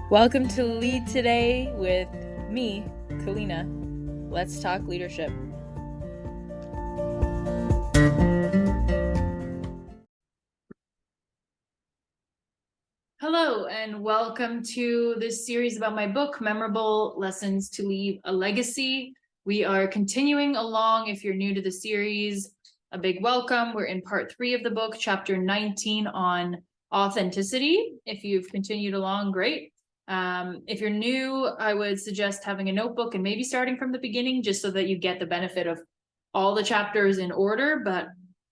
Welcome to Lead Today with me, Kalyna. Let's talk leadership. Hello, and welcome to this series about my book, Memorable Lessons to Leave a Legacy. We are continuing along. If you're new to the series, a big welcome. We're in part 3 of the book, chapter 19 on authenticity. If you've continued along, great. If you're new, I would suggest having a notebook and maybe starting from the beginning, just so that you get the benefit of all the chapters in order. But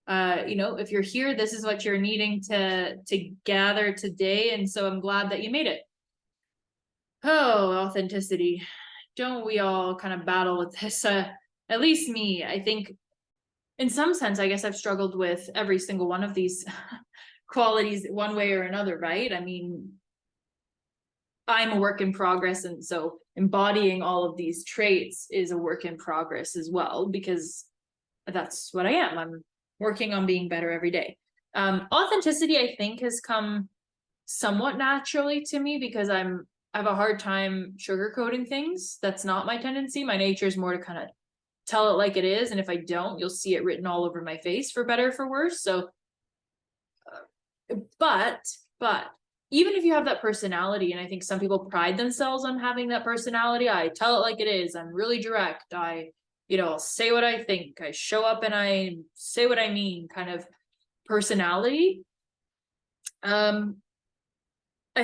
if you're here, this is what you're needing to gather today. And so I'm glad that you made it. Oh, authenticity. Don't we all kind of battle with this? At least me. I think in some sense, I guess I've struggled with every single one of these qualities one way or another, right? I mean, I'm a work in progress. And so embodying all of these traits is a work in progress as well, because that's what I am. I'm working on being better every day. Authenticity, I think, has come somewhat naturally to me because I have a hard time sugarcoating things. That's not my tendency. My nature is more to kind of tell it like it is. And if I don't, you'll see it written all over my face, for better or for worse. So, but even if you have that personality, and I think some people pride themselves on having that personality, I tell it like it is, I'm really direct, I'll say what I think, I show up and I say what I mean kind of personality. I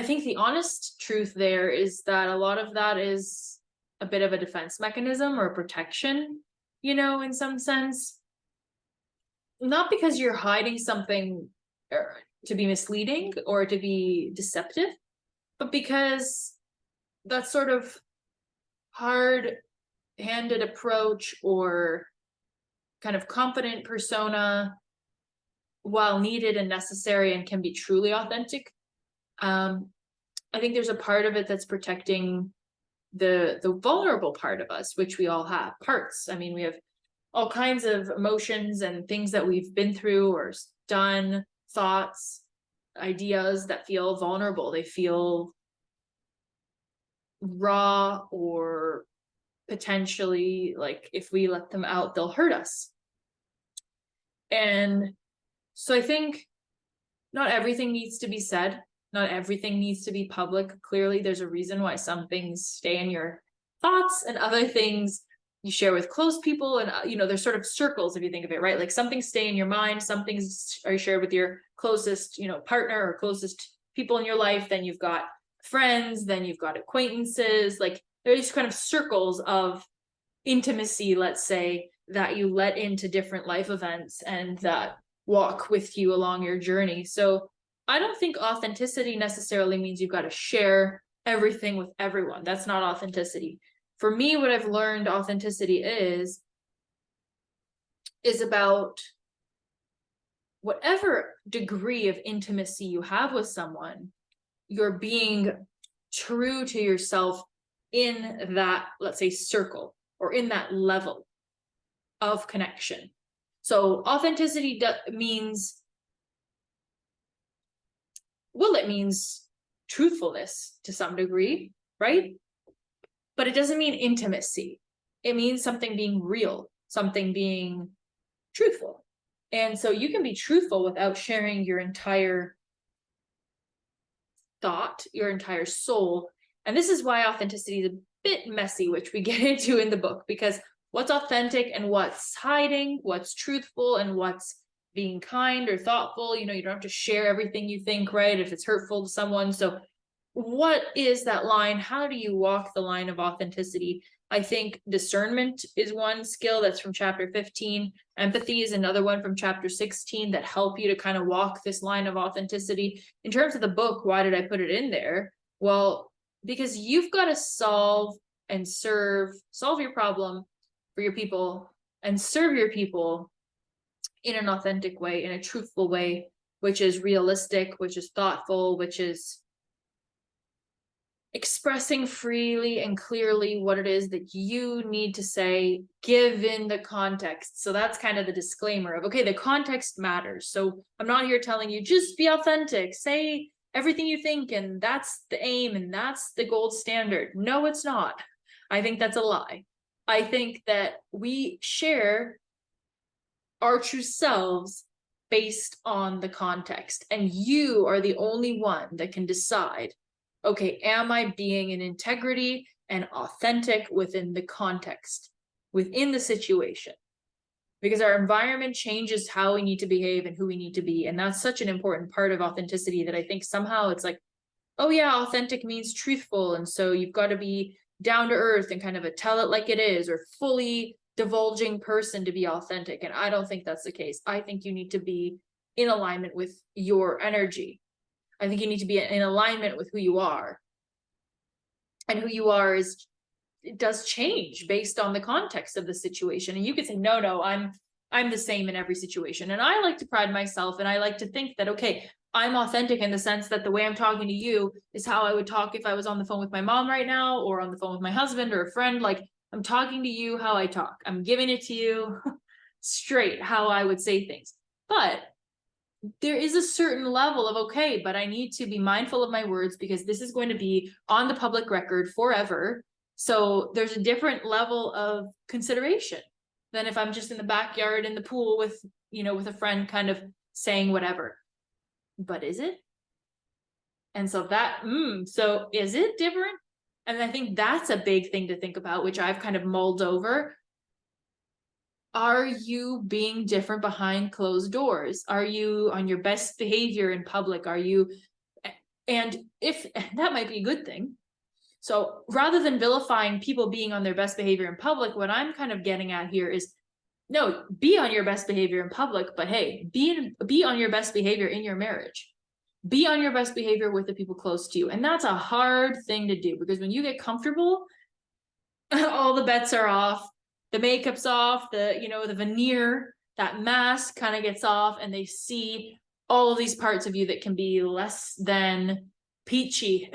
think the honest truth there is that a lot of that is a bit of a defense mechanism or a protection, in some sense. Not because you're hiding something to be misleading or to be deceptive, but because that sort of hard-handed approach or kind of confident persona, while needed and necessary and can be truly authentic, I think there's a part of it that's protecting the vulnerable part of us, which we all have parts. I mean, we have all kinds of emotions and things that we've been through or done, thoughts, ideas that feel vulnerable. They feel raw, or potentially like if we let them out, they'll hurt us. And so I think not everything needs to be said. Not everything needs to be public. Clearly, there's a reason why some things stay in your thoughts and other things you share with close people. And, there's sort of circles, if you think of it, right? Like some things stay in your mind, some things are shared with your closest, partner or closest people in your life. Then you've got friends, then you've got acquaintances. Like there's kind of circles of intimacy, let's say, that you let into different life events and that walk with you along your journey. So I don't think authenticity necessarily means you've got to share everything with everyone. That's not authenticity. For me, what I've learned authenticity is about whatever degree of intimacy you have with someone, you're being true to yourself in that, let's say, circle or in that level of connection. So authenticity means truthfulness to some degree, right? But it doesn't mean intimacy. It means something being real, something being truthful. And so you can be truthful without sharing your entire thought, your entire soul. And this is why authenticity is a bit messy, which we get into in the book, because what's authentic and what's hiding, what's truthful and what's being kind or thoughtful, you don't have to share everything you think, right? If it's hurtful to someone. So what is that line? How do you walk the line of authenticity? I think discernment is one skill that's from chapter 15. Empathy is another one from chapter 16 that help you to kind of walk this line of authenticity. In terms of the book, why did I put it in there? Well, because you've got to solve your problem for your people and serve your people in an authentic way, in a truthful way, which is realistic, which is thoughtful, which is expressing freely and clearly what it is that you need to say, given the context. So that's kind of the disclaimer of, okay, the context matters. So I'm not here telling you just be authentic, say everything you think, and that's the aim, and that's the gold standard. No, it's not. I think that's a lie. I think that we share our true selves based on the context, and you are the only one that can decide, okay, am I being in integrity and authentic within the context, within the situation? Because our environment changes how we need to behave and who we need to be. And that's such an important part of authenticity that I think somehow it's like, oh yeah, authentic means truthful. And so you've got to be down to earth and kind of a tell it like it is, or fully divulging person to be authentic. And I don't think that's the case. I think you need to be in alignment with your energy. I think you need to be in alignment with who you are. And who you are is, it does change based on the context of the situation. And you could say, no, I'm the same in every situation. And I like to pride myself, and I like to think that, okay, I'm authentic in the sense that the way I'm talking to you is how I would talk if I was on the phone with my mom right now, or on the phone with my husband or a friend. Like, I'm talking to you how I talk. I'm giving it to you straight how I would say things. But there is a certain level of, okay, but I need to be mindful of my words, because this is going to be on the public record forever. So there's a different level of consideration than if I'm just in the backyard in the pool with, with a friend kind of saying whatever. But is it? And so so is it different? And I think that's a big thing to think about, which I've kind of mulled over. Are you being different behind closed doors? Are you on your best behavior in public? And if that might be a good thing. So rather than vilifying people being on their best behavior in public, what I'm kind of getting at here is, no, be on your best behavior in public, but hey, be on your best behavior in your marriage. Be on your best behavior with the people close to you. And that's a hard thing to do, because when you get comfortable, all the bets are off, the makeup's off, the veneer, that mask kind of gets off, and they see all of these parts of you that can be less than peachy,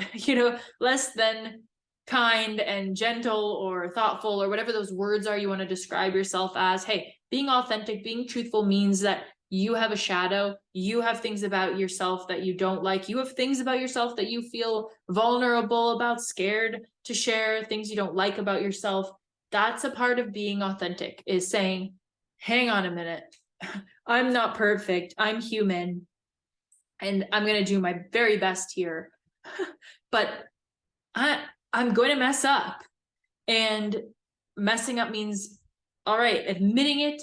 less than kind and gentle or thoughtful, or whatever those words are you want to describe yourself as. Hey, being authentic, being truthful means that you have a shadow. You have things about yourself that you don't like. You have things about yourself that you feel vulnerable about, scared to share, things you don't like about yourself. That's a part of being authentic, is saying, hang on a minute. I'm not perfect. I'm human. And I'm going to do my very best here. But I'm going to mess up. And messing up means, all right, admitting it,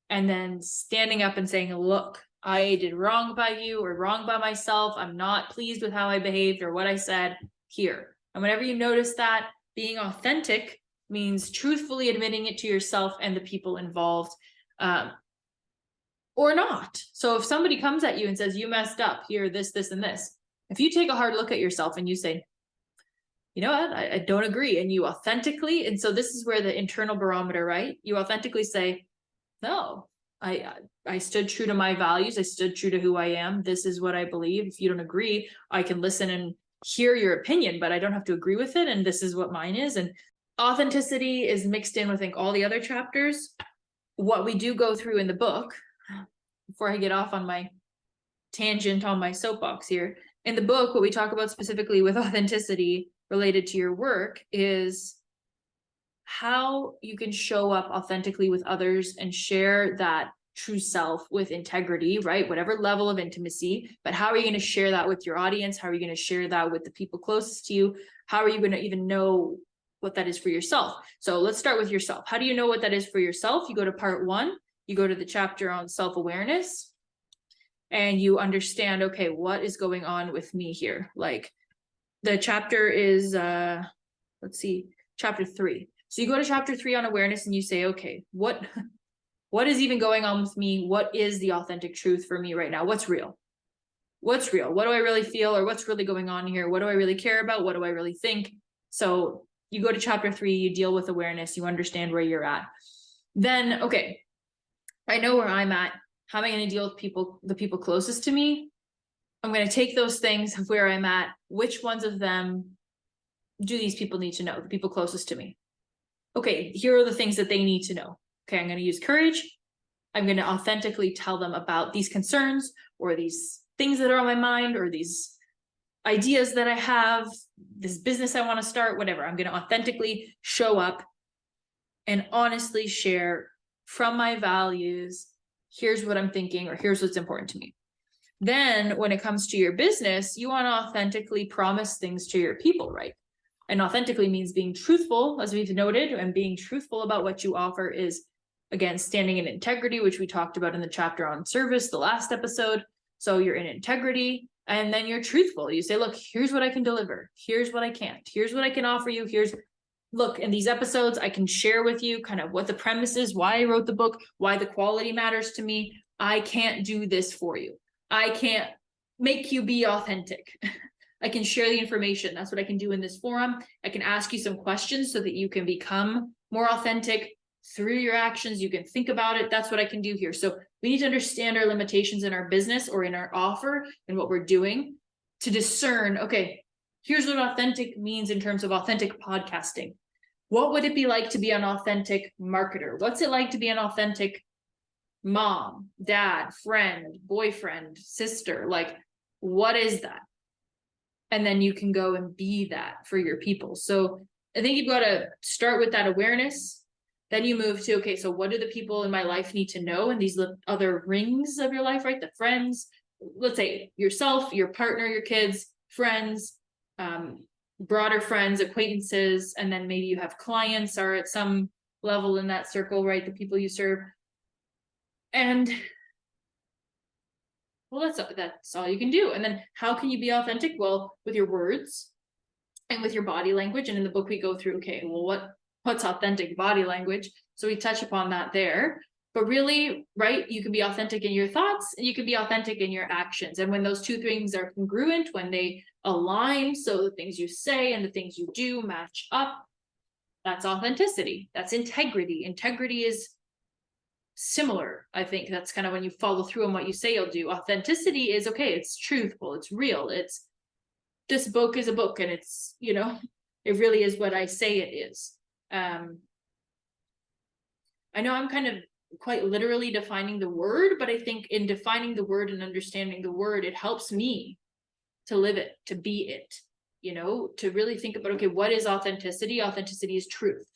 and then standing up and saying, look, I did wrong by you, or wrong by myself. I'm not pleased with how I behaved or what I said here. And whenever you notice that, being authentic means truthfully admitting it to yourself and the people involved, or not. So if somebody comes at you and says, you messed up here, this, and this, if you take a hard look at yourself and you say, you know what, I don't agree, and you authentically, and so this is where the internal barometer, right? You authentically say, no, I stood true to my values. I stood true to who I am. This is what I believe. If you don't agree, I can listen and hear your opinion, but I don't have to agree with it. And this is what mine is. And authenticity is mixed in with, I think, all the other chapters. What we do go through in the book, before I get off on my tangent on my soapbox here, in the book, what we talk about specifically with authenticity related to your work is how you can show up authentically with others and share that true self with integrity, right? Whatever level of intimacy, but how are you going to share that with your audience? How are you going to share that with the people closest to you? How are you going to even know what that is for yourself? So let's start with yourself. How do you know what that is for yourself? You go to part 1, you go to the chapter on self-awareness, and you understand, okay, what is going on with me here? Like, the chapter is, chapter 3. So you go to chapter 3 on awareness and you say, okay, what is even going on with me? What is the authentic truth for me right now? What's real? What's real? What do I really feel? Or what's really going on here? What do I really care about? What do I really think? So you go to chapter 3, you deal with awareness, you understand where you're at. Then, okay, I know where I'm at. How am I going to deal with the people closest to me? I'm going to take those things of where I'm at. Which ones of them do these people need to know? The people closest to me. Okay, here are the things that they need to know. Okay, I'm going to use courage. I'm going to authentically tell them about these concerns, or these things that are on my mind, or these ideas that I have, this business I want to start, whatever. I'm going to authentically show up and honestly share from my values. Here's what I'm thinking, or here's what's important to me. Then when it comes to your business, you want to authentically promise things to your people, right? And authentically means being truthful, as we've noted, and being truthful about what you offer is, again, standing in integrity, which we talked about in the chapter on service, the last episode. So you're in integrity, and then you're truthful. You say, look, here's what I can deliver. Here's what I can't. Here's what I can offer you. Look, in these episodes, I can share with you kind of what the premise is, why I wrote the book, why the quality matters to me. I can't do this for you. I can't make you be authentic. I can share the information. That's what I can do in this forum. I can ask you some questions so that you can become more authentic through your actions. You can think about it. That's what I can do here. So we need to understand our limitations in our business or in our offer and what we're doing to discern, okay, here's what authentic means in terms of authentic podcasting. What would it be like to be an authentic marketer? What's it like to be an authentic mom, dad, friend, boyfriend, sister? Like, what is that? And then you can go and be that for your people. So I think you've got to start with that awareness. Then you move to, okay, so what do the people in my life need to know? And these other rings of your life, right? The friends, let's say yourself, your partner, your kids, friends, broader friends, acquaintances, and then maybe you have clients are at some level in that circle, right? The people you serve. And well, that's all you can do. And then how can you be authentic? Well, with your words and with your body language. And in the book, we go through, okay, well, what's authentic body language? So we touch upon that there. But really, right, you can be authentic in your thoughts and you can be authentic in your actions. And when those two things are congruent, when they align, so the things you say and the things you do match up, that's authenticity. That's integrity. Integrity is similar. I think that's kind of when you follow through on what you say you'll do. Authenticity is, okay, it's truthful, it's real, it's, this book is a book, and it's, you know, it really is what I say it is. I know I'm kind of quite literally defining the word, but I think in defining the word and understanding the word, it helps me to live it, to be it, you know, to really think about, okay, what is authenticity? Authenticity is truth.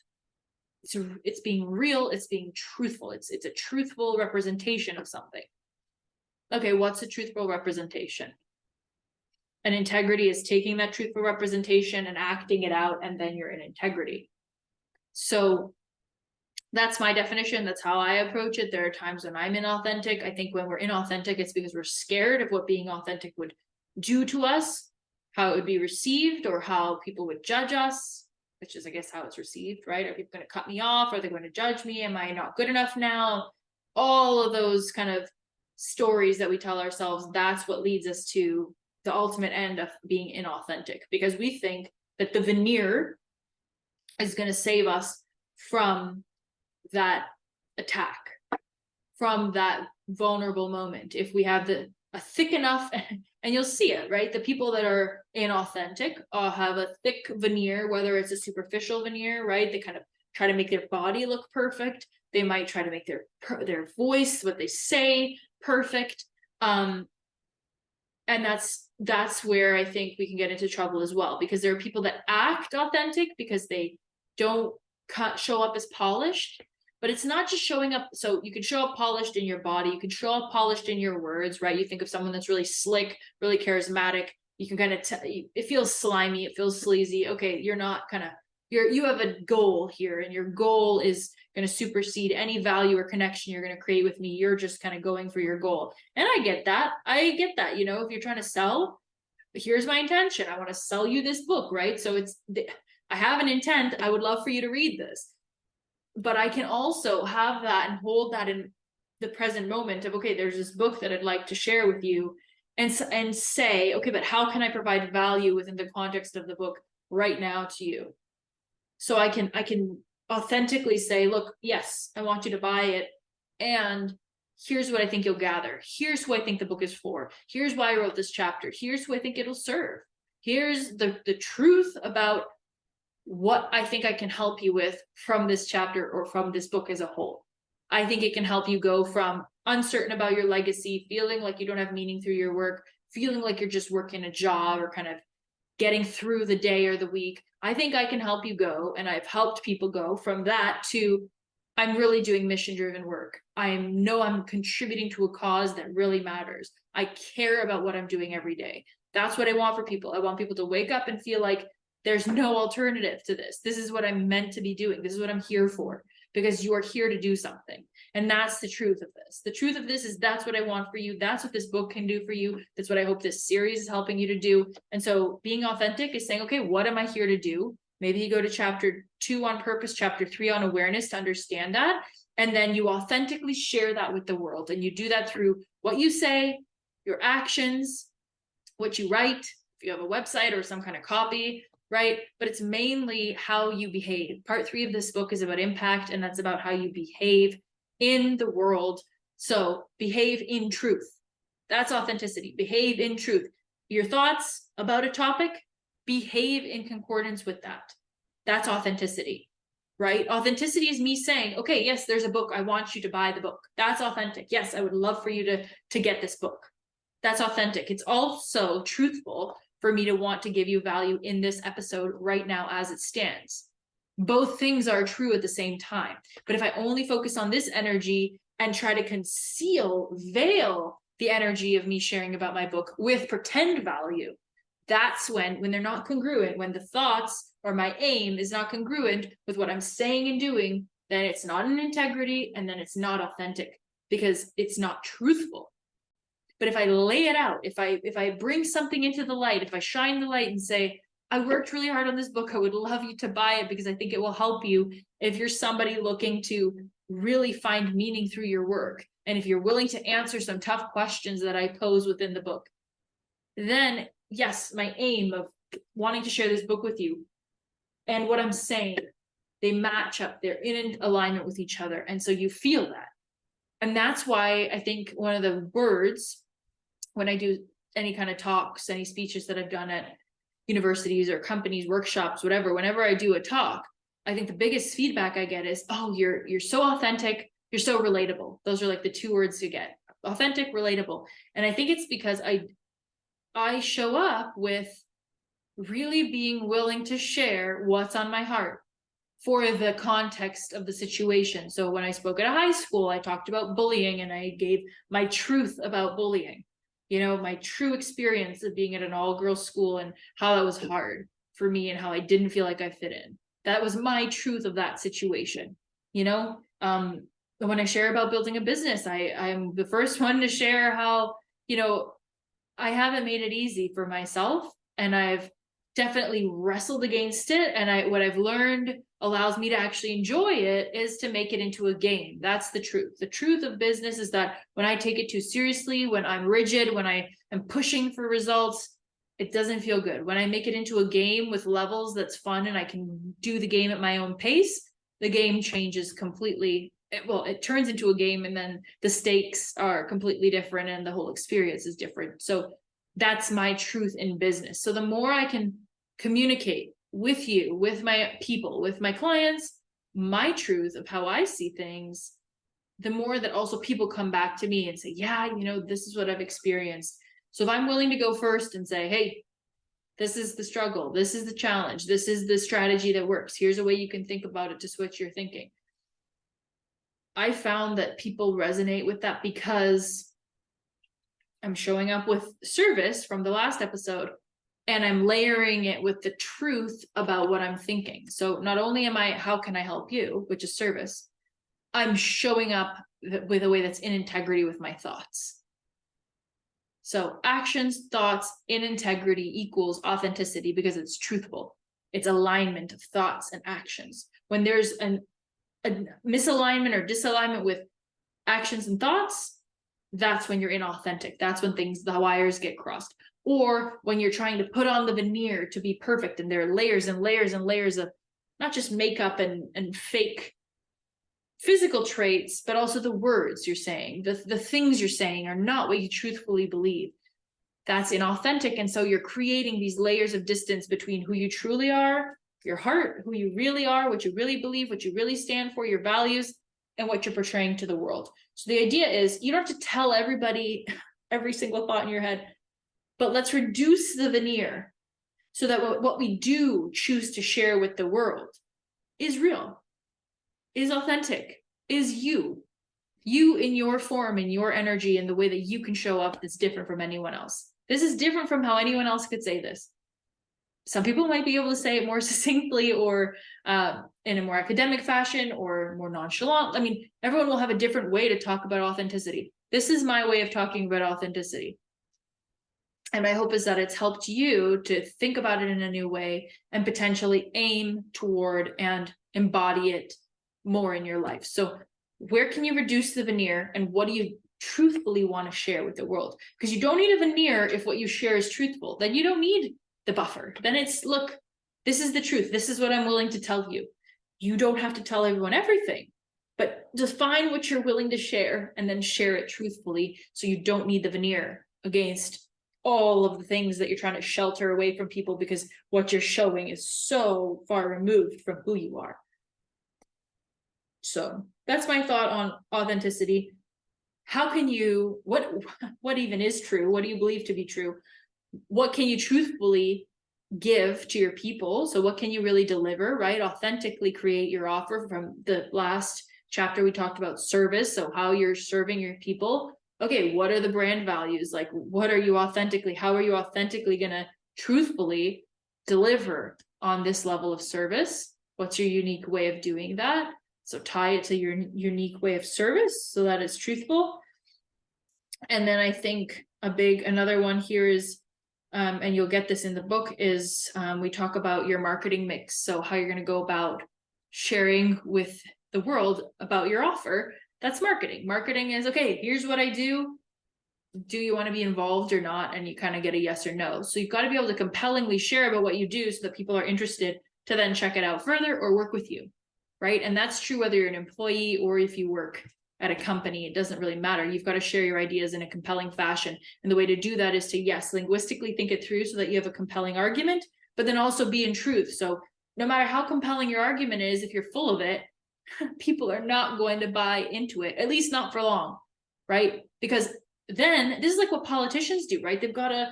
It's being real, it's being truthful, it's a truthful representation of something. Okay, what's a truthful representation? And integrity is taking that truthful representation and acting it out, and then you're in integrity. So that's my definition. That's how I approach it. There are times when I'm inauthentic. I think when we're inauthentic, it's because we're scared of what being authentic would do to us, how it would be received, or how people would judge us, which is, I guess, how it's received, right? Are people going to cut me off? Are they going to judge me? Am I not good enough now? All of those kind of stories that we tell ourselves, that's what leads us to the ultimate end of being inauthentic, because we think that the veneer is going to save us from that attack, from that vulnerable moment. If we have a thick enough, and you'll see it, right? The people that are inauthentic have a thick veneer, whether it's a superficial veneer, right? They kind of try to make their body look perfect. They might try to make their voice, what they say, perfect. And that's where I think we can get into trouble as well, because there are people that act authentic because they don't show up as polished. But it's not just showing up. So you can show up polished in your body. You can show up polished in your words, right? You think of someone that's really slick, really charismatic. You can kind of it feels slimy. It feels sleazy. Okay, you're not kind of, you have a goal here, and your goal is going to supersede any value or connection you're going to create with me. You're just kind of going for your goal. And I get that. You know, if you're trying to sell, here's my intention. I want to sell you this book, right? So I have an intent. I would love for you to read this. But I can also have that and hold that in the present moment of, okay, there's this book that I'd like to share with you, and say, okay, but how can I provide value within the context of the book right now to you? So I can authentically say, look, yes, I want you to buy it, and here's what I think you'll gather. Here's who I think the book is for. Here's why I wrote this chapter. Here's who I think it'll serve. Here's the truth about what I think I can help you with from this chapter or from this book as a whole. I think it can help you go from uncertain about your legacy, feeling like you don't have meaning through your work, feeling like you're just working a job or kind of getting through the day or the week. I think I can help you go, and I've helped people go from that to I'm really doing mission-driven work. I know I'm contributing to a cause that really matters. I care about what I'm doing every day. That's what I want for people. I want people to wake up and feel like there's no alternative to this. This is what I'm meant to be doing. This is what I'm here for, because you are here to do something. And that's the truth of this. The truth of this is that's what I want for you. That's what this book can do for you. That's what I hope this series is helping you to do. And so being authentic is saying, okay, what am I here to do? Maybe you go to chapter 2 on purpose, chapter 3 on awareness to understand that. And then you authentically share that with the world. And you do that through what you say, your actions, what you write, if you have a website or some kind of copy, right? But it's mainly how you behave. Part 3 of this book is about impact, and that's about how you behave in the world. So behave in truth. That's authenticity. Behave in truth. Your thoughts about a topic, behave in concordance with that. That's authenticity, right? Authenticity is me saying, okay, yes, there's a book. I want you to buy the book. That's authentic. Yes, I would love for you to get this book. That's authentic. It's also truthful for me to want to give you value in this episode right now as it stands. Both things are true at the same time. But if I only focus on this energy and try to veil the energy of me sharing about my book with pretend value, that's when they're not congruent, when the thoughts or my aim is not congruent with what I'm saying and doing, then it's not in integrity, and then it's not authentic because it's not truthful. But if I lay it out, if I bring something into the light, if I shine the light and say, I worked really hard on this book, I would love you to buy it because I think it will help you if you're somebody looking to really find meaning through your work, and if you're willing to answer some tough questions that I pose within the book, then yes, my aim of wanting to share this book with you and what I'm saying, they match up. They're in alignment with each other. And so you feel that. And that's why I think one of the words, when I do any kind of talks, any speeches that I've done at universities or companies, workshops, whatever, whenever I do a talk, I think the biggest feedback I get is, oh, you're so authentic. You're so relatable. Those are like the 2 words you get: authentic, relatable. And I think it's because I show up with really being willing to share what's on my heart for the context of the situation. So when I spoke at a high school, I talked about bullying, and I gave my truth about bullying, my true experience of being at an all-girls school and how that was hard for me and how I didn't feel like I fit in. That was my truth of that situation. When I share about building a business, I'm the first one to share how, I haven't made it easy for myself, and I've definitely wrestled against it. And what I've learned allows me to actually enjoy it is to make it into a game. That's the truth. The truth of business is that when I take it too seriously, when I'm rigid, when I am pushing for results, it doesn't feel good. When I make it into a game with levels that's fun and I can do the game at my own pace, the game changes completely. It turns into a game, and then the stakes are completely different and the whole experience is different. So that's my truth in business. So the more I can communicate with you, with my people, with my clients, my truth of how I see things, the more that also people come back to me and say, yeah, this is what I've experienced. So if I'm willing to go first and say, hey, this is the struggle, this is the challenge, this is the strategy that works, here's a way you can think about it to switch your thinking, I found that people resonate with that because I'm showing up with service from the last episode, and I'm layering it with the truth about what I'm thinking. So not only how can I help you, which is service, I'm showing up with a way that's in integrity with my thoughts. So actions, thoughts in integrity equals authenticity because it's truthful. It's alignment of thoughts and actions. When there's a misalignment or disalignment with actions and thoughts, that's when you're inauthentic. That's when the wires get crossed. Or when you're trying to put on the veneer to be perfect, and there are layers and layers and layers of not just makeup and fake physical traits, but also the words you're saying, the things you're saying are not what you truthfully believe. That's inauthentic. And so you're creating these layers of distance between who you truly are, your heart, who you really are, what you really believe, what you really stand for, your values, and what you're portraying to the world. So the idea is you don't have to tell everybody every single thought in your head. but let's reduce the veneer so that what we do choose to share with the world is real, is authentic, is you in your form, in your energy, and the way that you can show up that's different from anyone else. This is different from how anyone else could say this. Some people might be able to say it more succinctly or in a more academic fashion or more nonchalant. I mean, everyone will have a different way to talk about authenticity. This is my way of talking about authenticity. And my hope is that it's helped you to think about it in a new way and potentially aim toward and embody it more in your life. So where can you reduce the veneer, and what do you truthfully want to share with the world? Because you don't need a veneer if what you share is truthful. Then you don't need the buffer. Then it's, look, this is the truth. This is what I'm willing to tell you. You don't have to tell everyone everything, but define what you're willing to share and then share it truthfully, so you don't need the veneer against all of the things that you're trying to shelter away from people because what you're showing is so far removed from who you are. So that's my thought on authenticity. How can you, what even is true? What do you believe to be true? What can you truthfully give to your people? So what can you really deliver, right? Authentically create your offer. From the last chapter, we talked about service. So how you're serving your people. Okay, what are the brand values? Like, what are you authentically, how are you authentically going to truthfully deliver on this level of service? What's your unique way of doing that? So tie it to your unique way of service so that it's truthful. And then I think another one here is, and you'll get this in the book, is we talk about your marketing mix. So how you're going to go about sharing with the world about your offer. That's marketing. Marketing is, okay, here's what I do. Do you want to be involved or not? And you kind of get a yes or no. So you've got to be able to compellingly share about what you do so that people are interested to then check it out further or work with you, right? And that's true whether you're an employee or if you work at a company. It doesn't really matter. You've got to share your ideas in a compelling fashion. And the way to do that is to, yes, linguistically think it through so that you have a compelling argument, but then also be in truth. So no matter how compelling your argument is, if you're full of it, people are not going to buy into it, at least not for long, right? Because then this is like what politicians do, right? They've got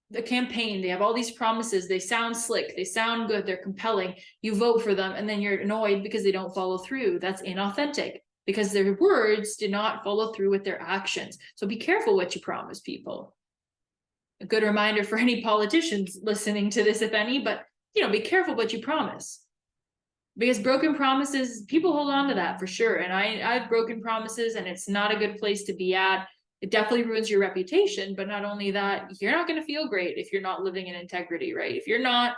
the campaign, they have all these promises, they sound slick, they sound good, they're compelling, you vote for them, and then you're annoyed because they don't follow through. That's inauthentic, because their words did not follow through with their actions. So be careful what you promise people. A good reminder for any politicians listening to this, if any, but be careful what you promise. Because broken promises, people hold on to that for sure. And I've broken promises, and it's not a good place to be at. It definitely ruins your reputation. But not only that, you're not going to feel great if you're not living in integrity, right? If you're not,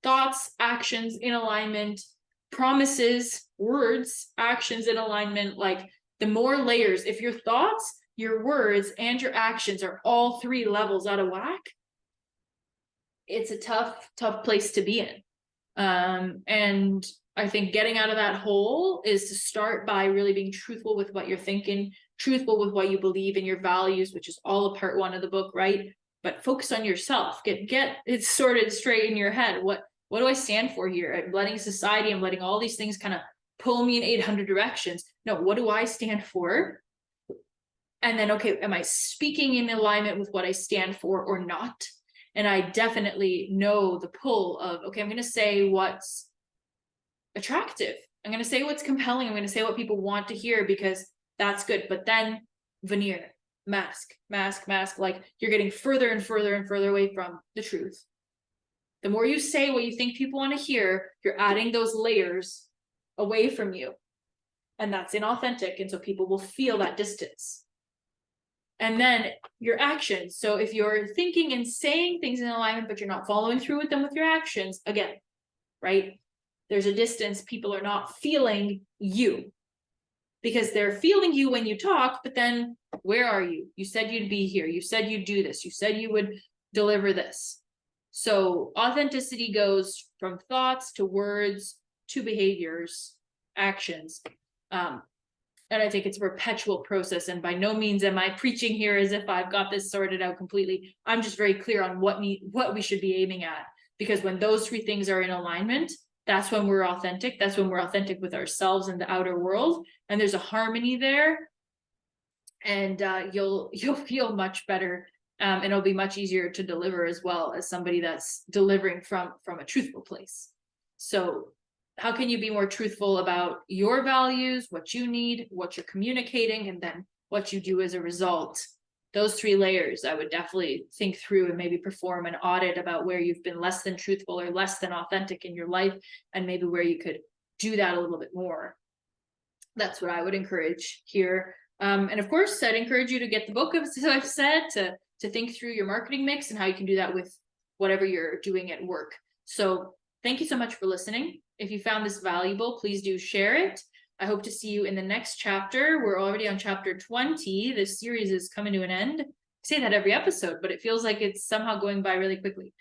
thoughts, actions in alignment, promises, words, actions in alignment, like the more layers, if your thoughts, your words, and your actions are all 3 levels out of whack, it's a tough place to be in. And I think getting out of that hole is to start by really being truthful with what you're thinking, truthful with what you believe in, your values, which is all a part 1 of the book, right? But focus on yourself. Get it sorted straight in your head. What do I stand for here? I'm letting society, I'm letting all these things kind of pull me in 800 directions. No, what do I stand for? And then, okay, am I speaking in alignment with what I stand for or not? And I definitely know the pull of, okay, I'm going to say what's attractive. I'm going to say what's compelling. I'm going to say what people want to hear because that's good. But then veneer, mask, like you're getting further and further and further away from the truth. The more you say what you think people want to hear, you're adding those layers away from you. And that's inauthentic. And so people will feel that distance. And then your actions. So if you're thinking and saying things in alignment, but you're not following through with them with your actions, again, right? There's a distance. People are not feeling you because they're feeling you when you talk, but then where are you? You said you'd be here. You said you'd do this. You said you would deliver this. So authenticity goes from thoughts to words to behaviors, actions. And I think it's a perpetual process. And by no means am I preaching here as if I've got this sorted out completely. I'm just very clear on what we should be aiming at. Because when those 3 things are in alignment, that's when we're authentic. That's when we're authentic with ourselves and the outer world. And there's a harmony there. And you'll feel much better And it'll be much easier to deliver as well as somebody that's delivering from a truthful place. So how can you be more truthful about your values, what you need, what you're communicating, and then what you do as a result? Those 3 layers, I would definitely think through and maybe perform an audit about where you've been less than truthful or less than authentic in your life, and maybe where you could do that a little bit more. That's what I would encourage here. And of course, I'd encourage you to get the book, as I've said, to think through your marketing mix and how you can do that with whatever you're doing at work. So thank you so much for listening. If you found this valuable, please do share it. I hope to see you in the next chapter. We're already on chapter 20. This series is coming to an end. I say that every episode, but it feels like it's somehow going by really quickly.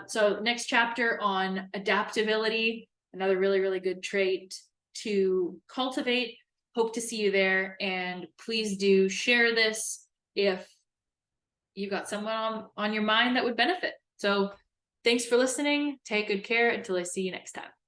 So next chapter on adaptability, another really, really good trait to cultivate. Hope to see you there. And please do share this if you got someone on your mind that would benefit. So thanks for listening. Take good care until I see you next time.